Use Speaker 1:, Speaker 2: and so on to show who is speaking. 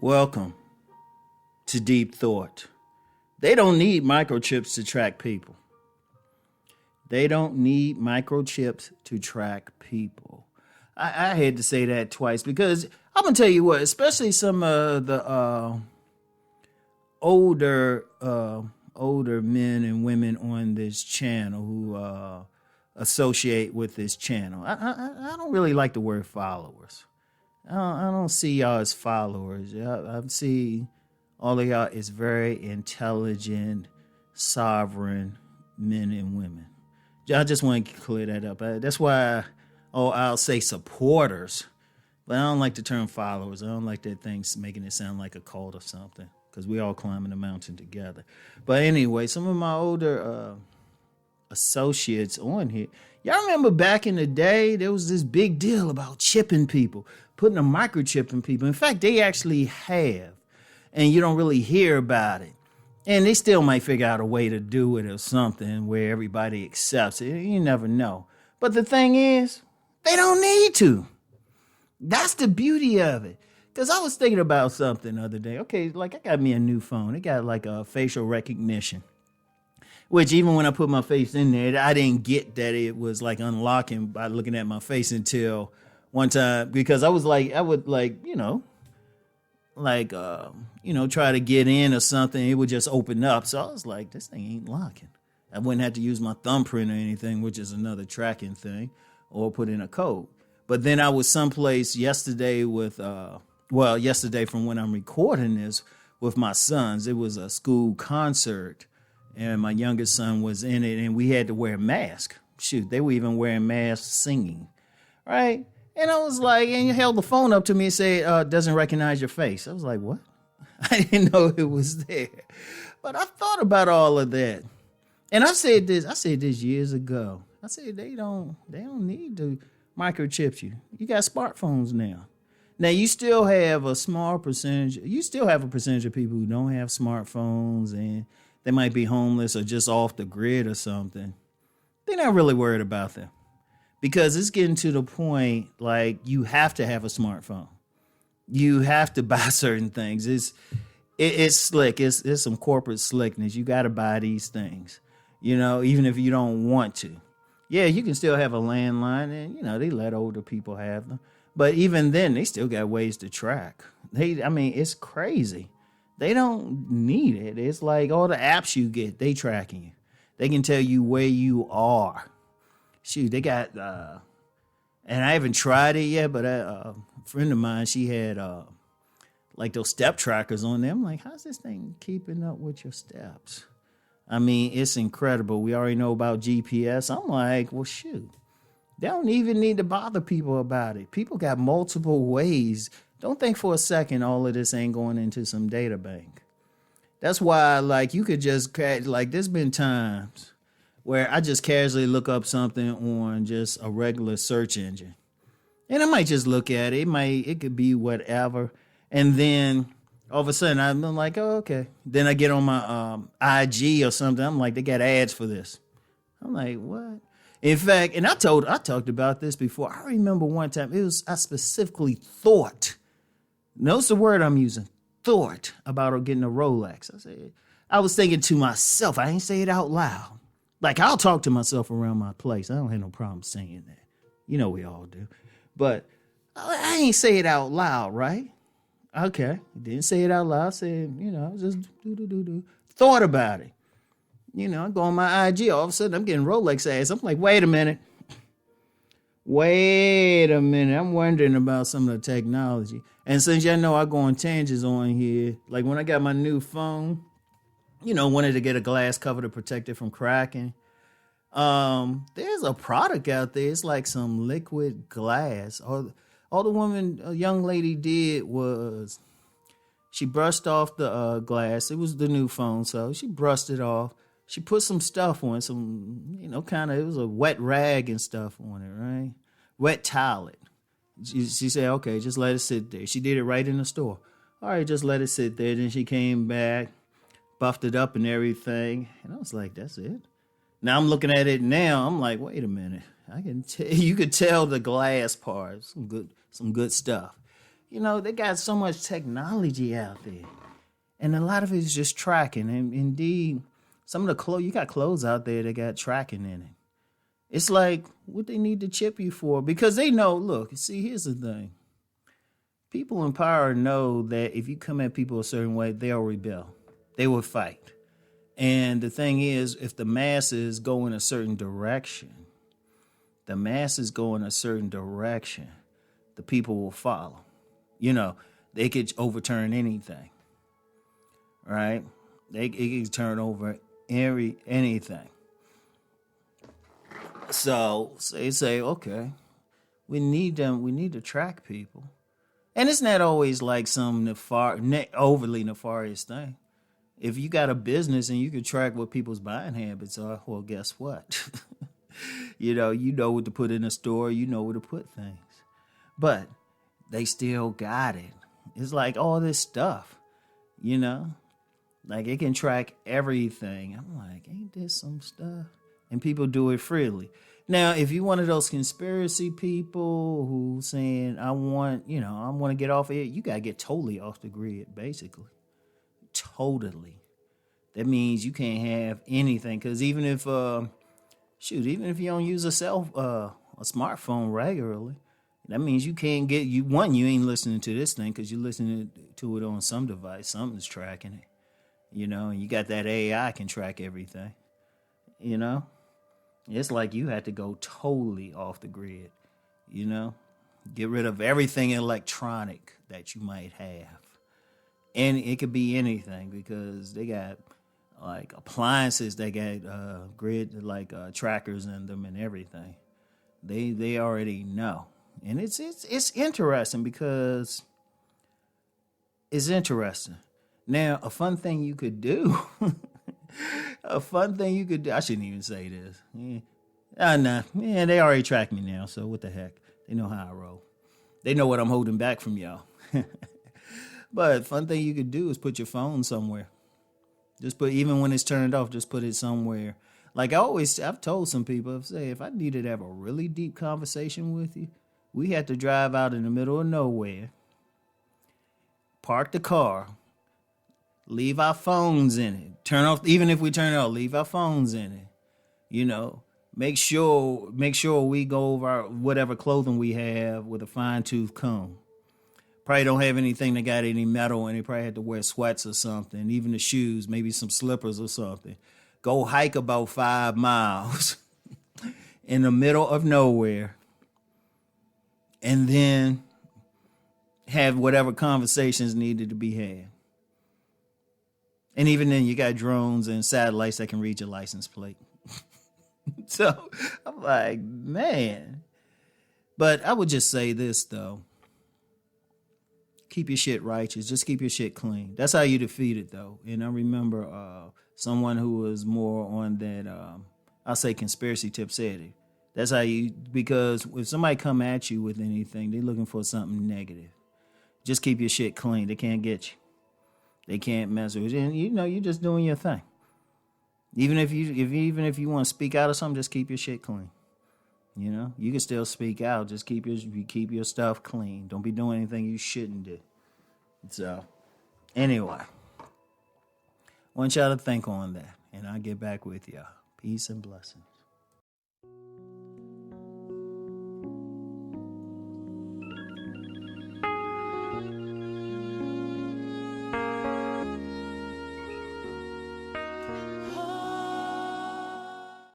Speaker 1: Welcome to Deep Thought. They don't need microchips to track people. They don't need microchips to track people. I had to say that twice because I'm going to tell you what, especially some of the older men and women on this channel who associate with this channel. I don't really like the word followers. I don't see y'all as followers. I see all of y'all as very intelligent, sovereign men and women. I just want to clear that up. That's why I'll say supporters, but I don't like the term followers. I don't like that thing making it sound like a cult or something because we all climbing the mountain together. But anyway, some of my older associates on here, y'all remember back in the day, there was this big deal about chipping people, putting a microchip in people. In fact, they actually have, and you don't really hear about it. And they still might figure out a way to do it or something where everybody accepts it. You never know. But the thing is, they don't need to. That's the beauty of it. Because I was thinking about something the other day. Okay, like I got me a new phone. It got like a facial recognition. Which even when I put my face in there, I didn't get that it was like unlocking by looking at my face until one time. Because I would try to get in or something. It would just open up. So I was like, this thing ain't locking. I wouldn't have to use my thumbprint or anything, which is another tracking thing, or put in a code. But then I was someplace yesterday yesterday from when I'm recording this with my sons. It was a school concert, and my youngest son was in it, and we had to wear a mask. Shoot, they were even wearing masks singing, right? And I was like, and you held the phone up to me and said, doesn't recognize your face. I was like, what? I didn't know it was there. But I thought about all of that. And I said this years ago. I said, they don't need to microchip you. You got smartphones now. Now you still have a small percentage. You still have a percentage of people who don't have smartphones and they might be homeless or just off the grid or something. They're not really worried about them. Because it's getting to the point, like, you have to have a smartphone. You have to buy certain things. It's slick. It's some corporate slickness. You got to buy these things, even if you don't want to. Yeah, you can still have a landline, and, they let older people have them. But even then, they still got ways to track. It's crazy. They don't need it. It's like all the apps you get, they tracking you. They can tell you where you are. Shoot, they got, and I haven't tried it yet, but a friend of mine, she had like those step trackers on there. I'm like, how's this thing keeping up with your steps? It's incredible. We already know about GPS. I'm like, well, shoot, they don't even need to bother people about it. People got multiple ways. Don't think for a second all of this ain't going into some data bank. That's why, like, you could just, there's been times where I just casually look up something on just a regular search engine. And I might just look at it. It could be whatever. And then all of a sudden I'm like, oh, okay. Then I get on my IG or something. I'm like, they got ads for this. I'm like, what? In fact, and I talked about this before. I remember one time I specifically thought, notice the word I'm using, thought about getting a Rolex. I was thinking to myself, I ain't say it out loud. Like, I'll talk to myself around my place. I don't have no problem saying that. We all do. But I ain't say it out loud, right? Okay. Didn't say it out loud. I said, just do. Thought about it. I go on my IG. All of a sudden, I'm getting Rolex ads. I'm like, wait a minute. I'm wondering about some of the technology. And since y'all know I go on tangents on here, like when I got my new phone, wanted to get a glass cover to protect it from cracking. There's a product out there. It's like some liquid glass. All a young lady did was she brushed off the glass. It was the new phone, so she brushed it off. She put some stuff on, it was a wet rag and stuff on it, right? Wet towel. She said, okay, just let it sit there. She did it right in the store. All right, just let it sit there. Then she came back, buffed it up and everything. And I was like, that's it. Now I'm looking at it now. I'm like, wait a minute. I can tell, you could tell the glass part, some good stuff. They got so much technology out there. And a lot of it is just tracking. And indeed, some of the clothes, you got clothes out there that got tracking in it. It's like, what they need to chip you for? Because they know, look, see, here's the thing. People in power know that if you come at people a certain way, they'll rebel. They will fight. And the thing is, if the masses go in a certain direction, the people will follow. They could overturn anything, right? It could turn over anything. So they say, okay, we need them. We need to track people. And it's not always like some overly nefarious thing. If you got a business and you can track what people's buying habits are, well, guess what? you know what to put in a store. You know where to put things. But they still got it. It's like all this stuff, Like it can track everything. I'm like, ain't this some stuff? And people do it freely. Now, if you're one of those conspiracy people who saying, I want to get off of it, you got to get totally off the grid, basically. Totally. That means you can't have anything. Because even if you don't use a smartphone regularly, that means you can't get, you ain't listening to this thing because you're listening to it on some device. Something's tracking it, and you got that AI can track everything, It's like you had to go totally off the grid, Get rid of everything electronic that you might have. And it could be anything because they got like appliances, they got grid trackers in them and everything. They already know. And it's interesting because it's interesting. Now, a fun thing you could do, I shouldn't even say this. Nah. Yeah, they already track me now, so what the heck? They know how I roll. They know what I'm holding back from y'all. But fun thing you could do is put your phone somewhere. Even when it's turned off, just put it somewhere. Like I've told some people, if I needed to have a really deep conversation with you, we had to drive out in the middle of nowhere, park the car, leave our phones in it, turn off, even if we turn it off, leave our phones in it, make sure we go over whatever clothing we have with a fine tooth comb. Probably don't have anything that got any metal in it. Probably had to wear sweats or something, even the shoes, maybe some slippers or something. Go hike about 5 miles in the middle of nowhere and then have whatever conversations needed to be had. And even then, you got drones and satellites that can read your license plate. So I'm like, man. But I would just say this, though. Keep your shit righteous. Just keep your shit clean. That's how you defeat it, though. And I remember someone who was more on that, I'll say conspiracy tip said it. That's how because if somebody come at you with anything, they're looking for something negative. Just keep your shit clean. They can't get you. They can't mess with you. And you're just doing your thing. Even if you want to speak out or something, just keep your shit clean. You can still speak out. Just keep your stuff clean. Don't be doing anything you shouldn't do. So, anyway, want y'all to think on that, and I'll get back with y'all. Peace and blessings.